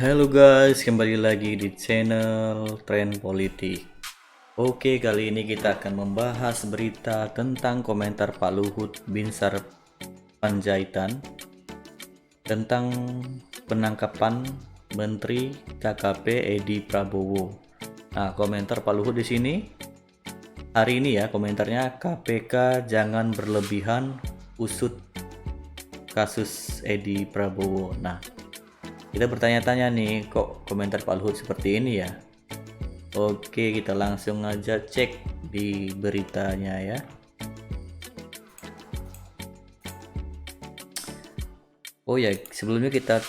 Halo guys, kembali lagi di channel Tren Politik. Oke, kali ini kita akan membahas berita tentang komentar Pak Luhut Binsar Panjaitan tentang penangkapan Menteri KKP Edi Prabowo. Nah, komentar Pak Luhut di sini hari ini ya, komentarnya KPK jangan berlebihan usut kasus Edi Prabowo. Nah, kita bertanya-tanya nih, kok komentar Pak Luhut seperti ini ya? Oke, kita langsung aja cek di beritanya ya. Oh ya, sebelumnya kita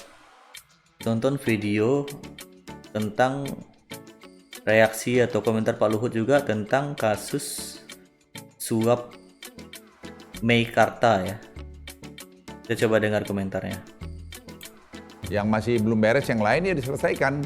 tonton video tentang reaksi atau komentar Pak Luhut juga tentang kasus suap Meikarta ya. Kita coba dengar komentarnya. Yang masih belum beres yang lain ya diselesaikan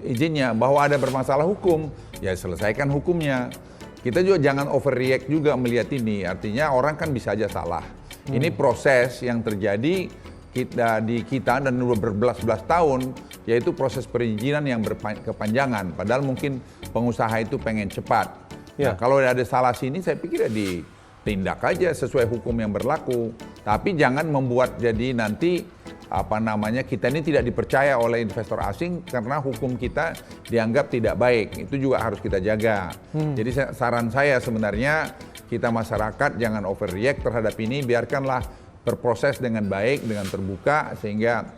izinnya. Bahwa ada bermasalah hukum ya selesaikan hukumnya. Kita juga jangan overreact juga melihat ini, artinya orang kan bisa aja salah. Ini proses yang terjadi kita dan udah berbelas-belas tahun, yaitu proses perizinan yang berkepanjangan, padahal mungkin pengusaha itu pengen cepat. Nah, kalau ada salah sini saya pikir ya ditindak aja sesuai hukum yang berlaku, tapi jangan membuat jadi nanti kita ini tidak dipercaya oleh investor asing karena hukum kita dianggap tidak baik. Itu juga harus kita jaga. Jadi saran saya sebenarnya kita masyarakat jangan overreact terhadap ini, biarkanlah berproses dengan baik, dengan terbuka, sehingga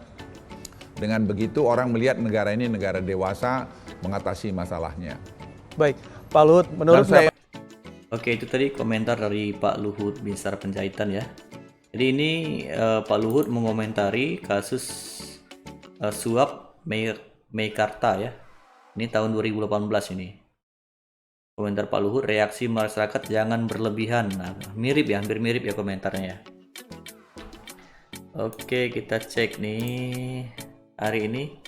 dengan begitu orang melihat negara ini negara dewasa mengatasi masalahnya. Baik, Pak Luhut, menurut saya... Oke, itu tadi komentar dari Pak Luhut Binsar Panjaitan ya. Jadi ini Pak Luhut mengomentari kasus suap Meikarta ya. Ini tahun 2018 ini. Komentar Pak Luhut, reaksi masyarakat jangan berlebihan. Nah, mirip ya, hampir mirip ya komentarnya ya. Oke, kita cek nih hari ini.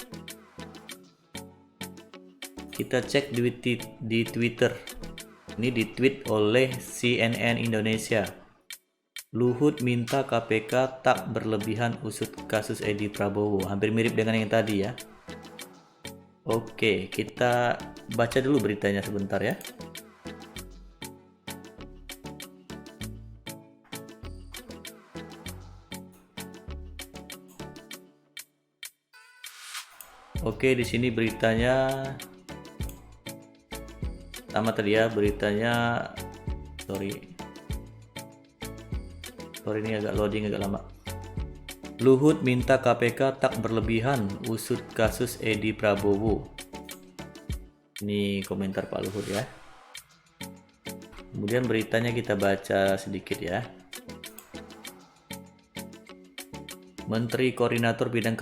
Kita cek di Twitter. Ini ditweet oleh CNN Indonesia. Luhut minta KPK tak berlebihan usut kasus Edi Prabowo. Hampir mirip dengan yang tadi ya. Oke, kita baca dulu beritanya sebentar ya. Oke, di sini beritanya sama tadi ya, beritanya sorry ini agak loading agak lama. Luhut minta KPK tak berlebihan usut kasus Edi Prabowo. Ini komentar Pak Luhut ya. Kemudian beritanya kita baca sedikit ya. Menteri Koordinator Bidang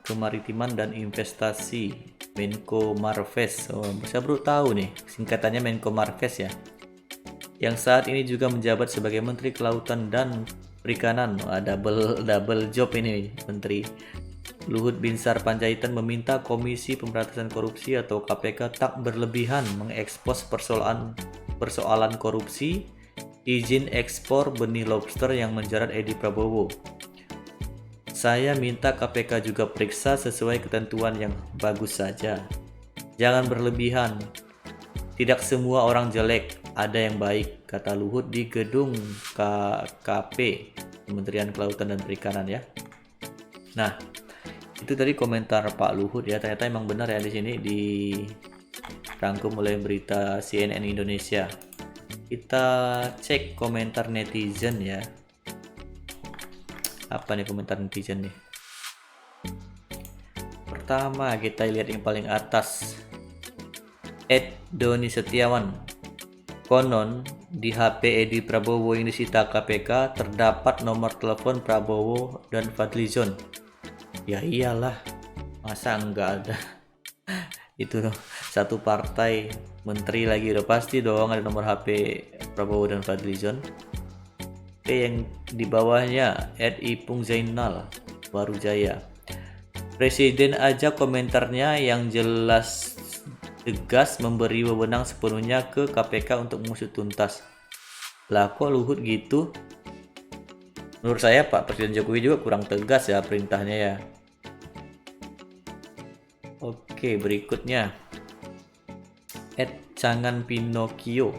Kemaritiman dan Investasi Menko Marves. Oh, saya baru tahu nih singkatannya Menko Marves ya. Yang saat ini juga menjabat sebagai Menteri Kelautan dan Perikanan. Double job ini Menteri. Luhut Binsar Panjaitan meminta Komisi Pemberantasan Korupsi atau KPK tak berlebihan mengekspos persoalan korupsi izin ekspor benih lobster yang menjerat Edi Prabowo. Saya minta KPK juga periksa sesuai ketentuan yang bagus saja. Jangan berlebihan. Tidak semua orang jelek, ada yang baik, kata Luhut di gedung KKP, Kementerian Kelautan dan Perikanan ya. Nah, itu tadi komentar Pak Luhut ya. Ternyata emang benar ya, di sini dirangkum oleh berita CNN Indonesia. Kita cek komentar netizen ya. Apa nih komentar netizen nih? Pertama kita lihat yang paling atas. Doni Setiawan, konon di HP Edi Prabowo yang disita KPK terdapat nomor telepon Prabowo dan Fadlizon. Ya iyalah, masa enggak ada? Itu satu partai, menteri lagi, udah pasti dong ada nomor HP Prabowo dan Fadlizon. Oke, yang di bawahnya @ipung Zainal Barujaya. Presiden aja komentarnya yang jelas tegas memberi wewenang sepenuhnya ke KPK untuk mengusut tuntas. Lah kok Luhut gitu? Menurut saya Pak Presiden Jokowi juga kurang tegas ya perintahnya ya. Oke, berikutnya Cangan Pinocchio.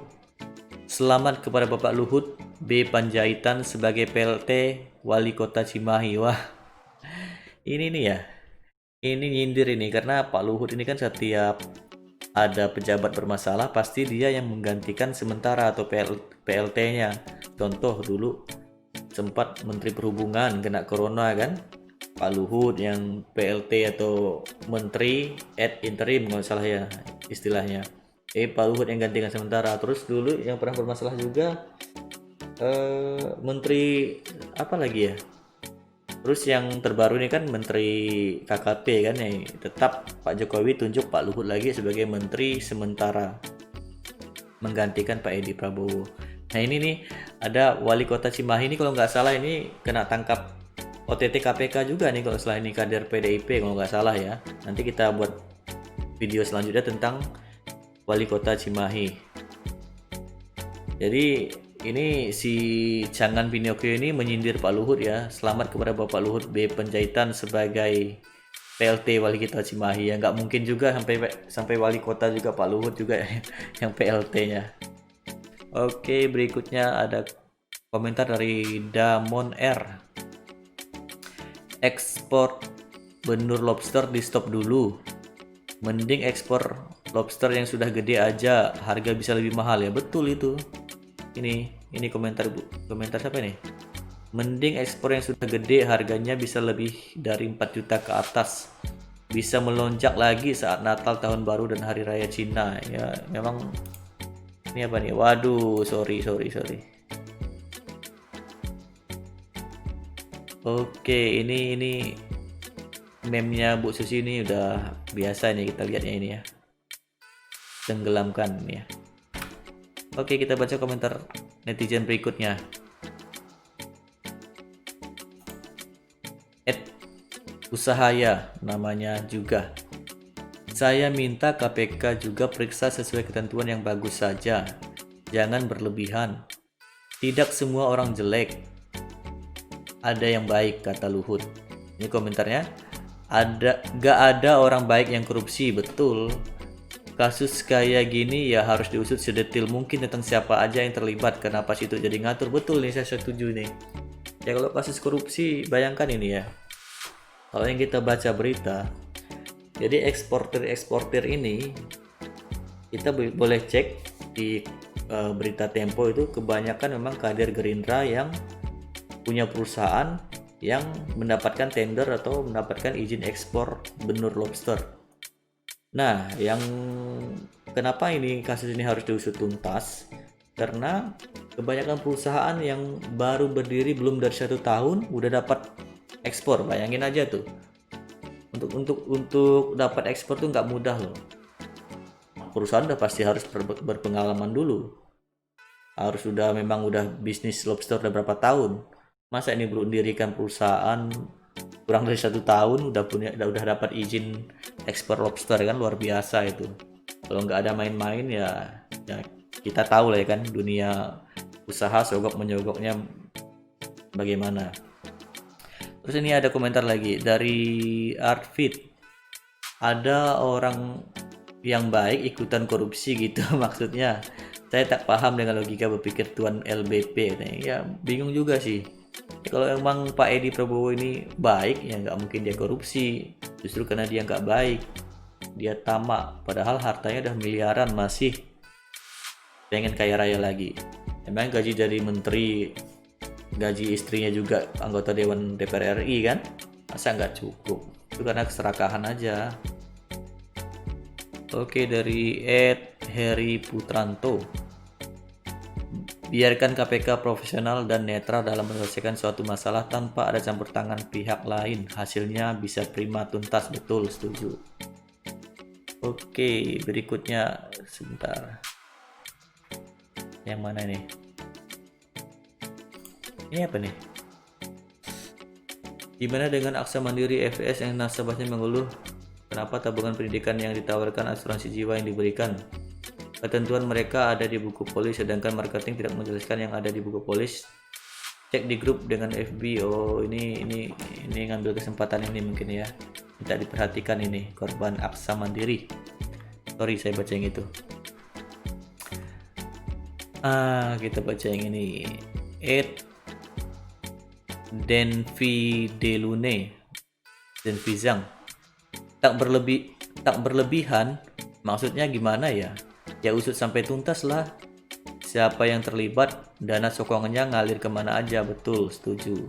Selamat kepada Bapak Luhut B. Panjaitan sebagai PLT Wali Kota Cimahi. Wah, ini nih ya. Ini nyindir ini karena Pak Luhut ini kan setiap ada pejabat bermasalah pasti dia yang menggantikan sementara atau PLT-nya. Contoh dulu sempat Menteri Perhubungan kena corona kan, Pak Luhut yang PLT atau Menteri ad interim kalau salah ya istilahnya. Pak Luhut yang gantikan sementara. Terus dulu yang pernah bermasalah juga Menteri apa lagi ya? Terus yang terbaru ini kan Menteri KKP kan ya, tetap Pak Jokowi tunjuk Pak Luhut lagi sebagai Menteri sementara menggantikan Pak Edi Prabowo. Nah ini nih ada Wali Kota Cimahi ini kalau nggak salah ini kena tangkap OTT KPK juga nih kalau salah, ini kader PDIP kalau nggak salah ya. Nanti kita buat video selanjutnya tentang Wali Kota Cimahi. Jadi ini si Cangan Pinocchio ini menyindir Pak Luhut ya. Selamat kepada Bapak Luhut B. Panjaitan sebagai PLT Wali Kota Cimahi ya. Nggak mungkin juga sampai Wali Kota juga Pak Luhut juga yang PLT-nya. Oke, berikutnya ada komentar dari Damon R. Ekspor benur lobster di stop dulu. Mending ekspor lobster yang sudah gede aja, harga bisa lebih mahal ya. Betul itu. Ini komentar siapa nih? Mending ekspor yang sudah gede, harganya bisa lebih dari 4 juta ke atas. Bisa melonjak lagi saat Natal, Tahun Baru dan Hari Raya Cina. Ya, memang ini apa nih? Waduh, sorry. Oke, ini meme-nya Bu Susi ini udah biasa nih kita lihatnya ini ya. Tenggelamkan ini ya. Oke, kita baca komentar netizen berikutnya. Usahaya namanya juga. Saya minta KPK juga periksa sesuai ketentuan yang bagus saja. Jangan berlebihan. Tidak semua orang jelek. Ada yang baik, kata Luhut. Ini komentarnya. Gak ada orang baik yang korupsi, betul. Kasus kayak gini ya harus diusut sedetil mungkin tentang siapa aja yang terlibat, kenapa situ jadi ngatur. Betul nih, saya setuju nih. Ya kalau kasus korupsi, bayangkan ini ya. Kalau yang kita baca berita, jadi eksportir ini kita boleh cek di berita Tempo itu kebanyakan memang kader Gerindra yang punya perusahaan yang mendapatkan tender atau mendapatkan izin ekspor benur lobster. Nah, yang kenapa ini kasus ini harus diusut tuntas? Karena kebanyakan perusahaan yang baru berdiri belum dari 1 tahun udah dapat ekspor. Bayangin aja tuh. Untuk dapat ekspor tuh nggak mudah loh. Perusahaan udah pasti harus berpengalaman dulu. Harus memang udah bisnis lobster udah berapa tahun. Masa ini belum dirikan perusahaan kurang dari 1 tahun udah dapat izin ekspor lobster, kan luar biasa itu. Kalau nggak ada main-main ya kita tahu lah ya kan dunia usaha sogok menyogoknya bagaimana. Terus ini ada komentar lagi dari Artfit. Ada orang yang baik ikutan korupsi gitu maksudnya. Saya tak paham dengan logika berpikir Tuan LBP. Ya bingung juga sih. Kalau emang Pak Edi Prabowo ini baik ya nggak mungkin dia korupsi. Justru karena dia nggak baik, dia tamak. Padahal hartanya udah miliaran masih pengen kaya raya lagi. Emang gaji dari menteri, gaji istrinya juga anggota Dewan DPR RI kan? Masa nggak cukup? Itu karena keserakahan aja. Oke, dari Heri Putranto. Biarkan KPK profesional dan netral dalam menyelesaikan suatu masalah tanpa ada campur tangan pihak lain. Hasilnya bisa prima tuntas. Betul, setuju. Oke, berikutnya sebentar. Yang mana nih? Ini apa nih? Gimana dengan Aksa Mandiri FS yang nasabahnya mengeluh kenapa tabungan pendidikan yang ditawarkan asuransi jiwa yang diberikan? Ketentuan mereka ada di buku polis, sedangkan marketing tidak menjelaskan yang ada di buku polis. Cek di grup dengan FB. Oh, ini ngambil kesempatan ini mungkin ya. minta diperhatikan ini korban Aksa Mandiri. Sorry saya baca yang itu. Kita baca yang ini. Ed Denvi Delune, Denvi Zhang. Tak berlebihan, maksudnya gimana ya? Ya usut sampai tuntas lah. Siapa yang terlibat, dana sokongannya ngalir kemana aja, betul, setuju.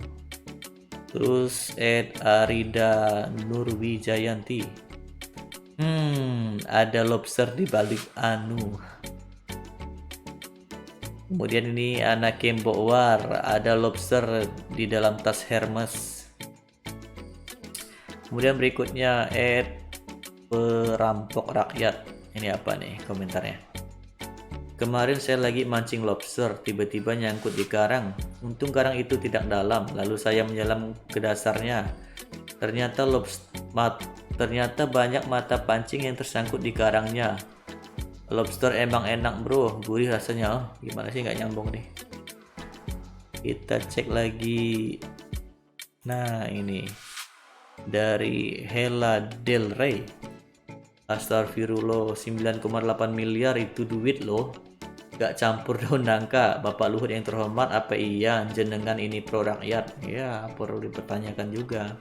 Terus Ed Arida Nurwijayanti. Ada lobster di balik anu. Kemudian ini anak Kembokwar, ada lobster di dalam tas Hermes. Kemudian berikutnya Ed Perampok Rakyat. Ini apa nih komentarnya? Kemarin saya lagi mancing lobster, tiba-tiba nyangkut di karang. Untung karang itu tidak dalam, lalu saya menyelam ke dasarnya. Ternyata ternyata banyak mata pancing yang tersangkut di karangnya. Lobster emang enak bro, gurih rasanya. Oh, gimana sih nggak nyambung nih? Kita cek lagi. Nah ini dari Hela Del Rey. Astagfirullah, 9,8 miliar itu duit loh. Gak campur daun nangka. Bapak Luhut yang terhormat, apa iya jenengan ini pro rakyat? Ya perlu dipertanyakan juga.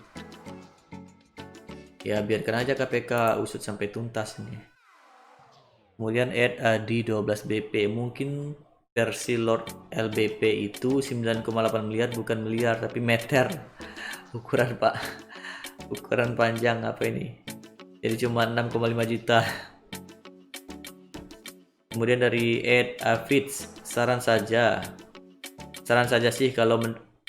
Ya biarkan aja KPK usut sampai tuntas ini. Kemudian Ed Adi 12 BP, mungkin versi Lord LBP itu 9,8 miliar bukan miliar tapi meter. Ukuran Pak, ukuran panjang apa ini? Jadi cuma 6,5 juta. Kemudian dari Ed Afits, saran saja sih kalau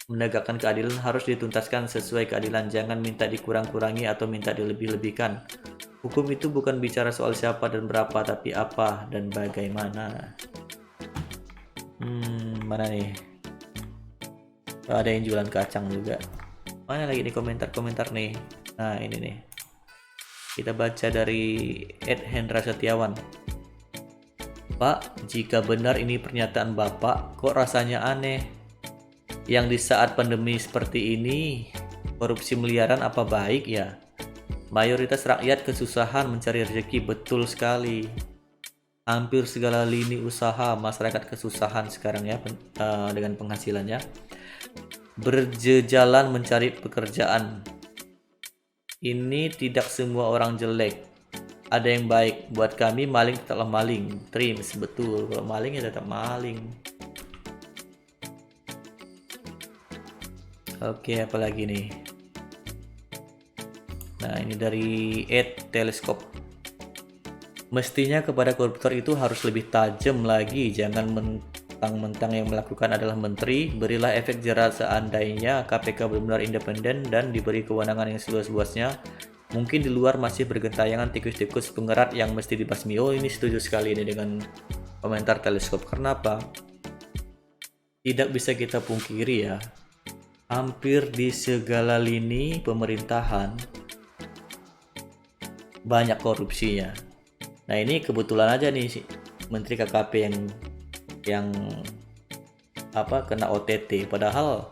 menegakkan keadilan harus dituntaskan sesuai keadilan, jangan minta dikurang-kurangi atau minta dilebih-lebihkan. Hukum itu bukan bicara soal siapa dan berapa, tapi apa dan bagaimana. Mana nih? Oh, ada yang jualan kacang juga. Mana lagi nih komentar-komentar nih? Nah ini nih. Kita baca dari Ed Hendra Setiawan. Pak, jika benar ini pernyataan Bapak, kok rasanya aneh? Yang di saat pandemi seperti ini, korupsi miliaran apa baik ya? Mayoritas rakyat kesusahan mencari rezeki, betul sekali. Hampir segala lini usaha masyarakat kesusahan sekarang ya dengan penghasilannya. Berjejalan mencari pekerjaan. Ini tidak semua orang jelek. Ada yang baik. Buat kami maling tetaplah maling. Trims, betul. Kalau maling ya tetap maling. Oke, apalagi nih? Nah ini dari Ed Teleskop. Mestinya kepada koruptor itu harus lebih tajam lagi. Jangan mentang-mentang yang melakukan adalah menteri. Berilah efek jera seandainya KPK benar-benar independen dan diberi kewenangan yang seluas-luasnya. Mungkin di luar masih bergentayangan tikus-tikus pengerat yang mesti dibasmi. Oh ini setuju sekali ini dengan komentar Teleskop. Kenapa? Tidak bisa kita pungkiri ya. Hampir di segala lini pemerintahan banyak korupsinya. Nah ini kebetulan aja nih Menteri KKP yang kena OTT. Padahal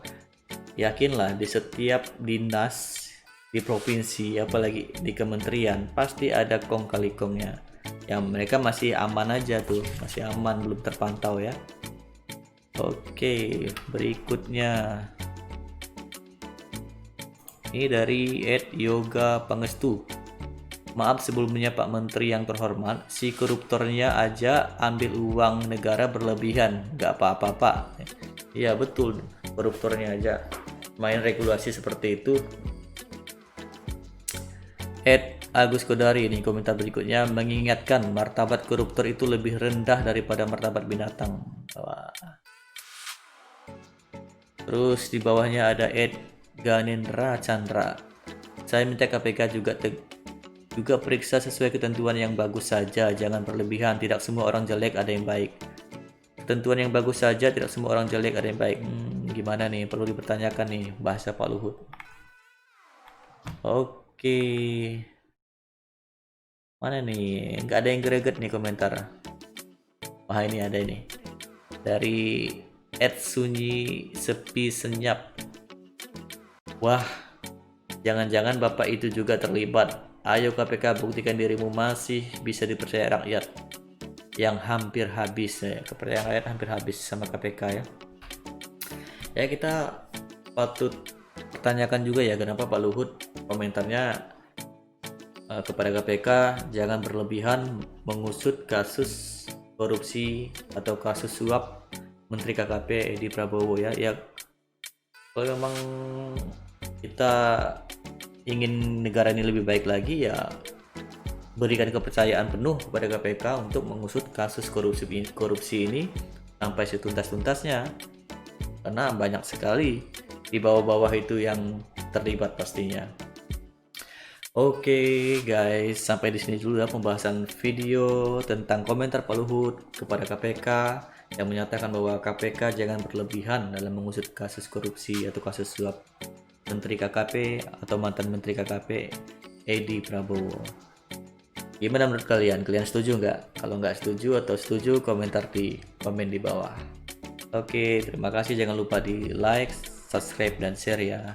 yakinlah di setiap dinas di provinsi apalagi di kementerian pasti ada kong kali kongnya. Yang mereka masih aman aja tuh, masih aman belum terpantau ya. Oke, berikutnya ini dari Ed Yoga Pangestu. Maaf sebelumnya Pak Menteri yang terhormat, si koruptornya aja ambil uang negara berlebihan, nggak apa-apa Pak. Iya betul, koruptornya aja main regulasi seperti itu. Ed Agus Kodari ini komentar berikutnya mengingatkan martabat koruptor itu lebih rendah daripada martabat binatang. Wah. Terus di bawahnya ada Ed Ganendra Chandra. Saya minta KPK juga periksa sesuai ketentuan yang bagus saja, jangan berlebihan. Tidak semua orang jelek, ada yang baik. Ketentuan yang bagus saja, tidak semua orang jelek, ada yang baik. Gimana nih? Perlu dipertanyakan nih bahasa Pak Luhut. Oke. Mana nih? Nggak ada yang greget nih komentar. Wah ini ada ini. Dari Ed Sunyi Sepi Senyap. Wah, Jangan-jangan Bapak itu juga terlibat. Ayo KPK, buktikan dirimu masih bisa dipercaya rakyat. Yang hampir habis ya. Kepercayaan rakyat hampir habis sama KPK ya. Ya, kita patut pertanyakan juga ya, kenapa Pak Luhut komentarnya kepada KPK jangan berlebihan mengusut kasus korupsi atau kasus suap Menteri KKP Edi Prabowo ya. Ya, kalau memang kita ingin negara ini lebih baik lagi, ya berikan kepercayaan penuh kepada KPK untuk mengusut kasus korupsi ini sampai setuntas-tuntasnya, karena banyak sekali di bawah-bawah itu yang terlibat pastinya. Oke guys, sampai di sini dulu ya pembahasan video tentang komentar Pak Luhut kepada KPK yang menyatakan bahwa KPK jangan berlebihan dalam mengusut kasus korupsi atau kasus suap Menteri KKP atau mantan Menteri KKP Edi Prabowo. Gimana menurut kalian? Kalian setuju nggak? Kalau nggak setuju atau setuju, komentar di komen di bawah. Oke, terima kasih. Jangan lupa di like, subscribe, dan share ya.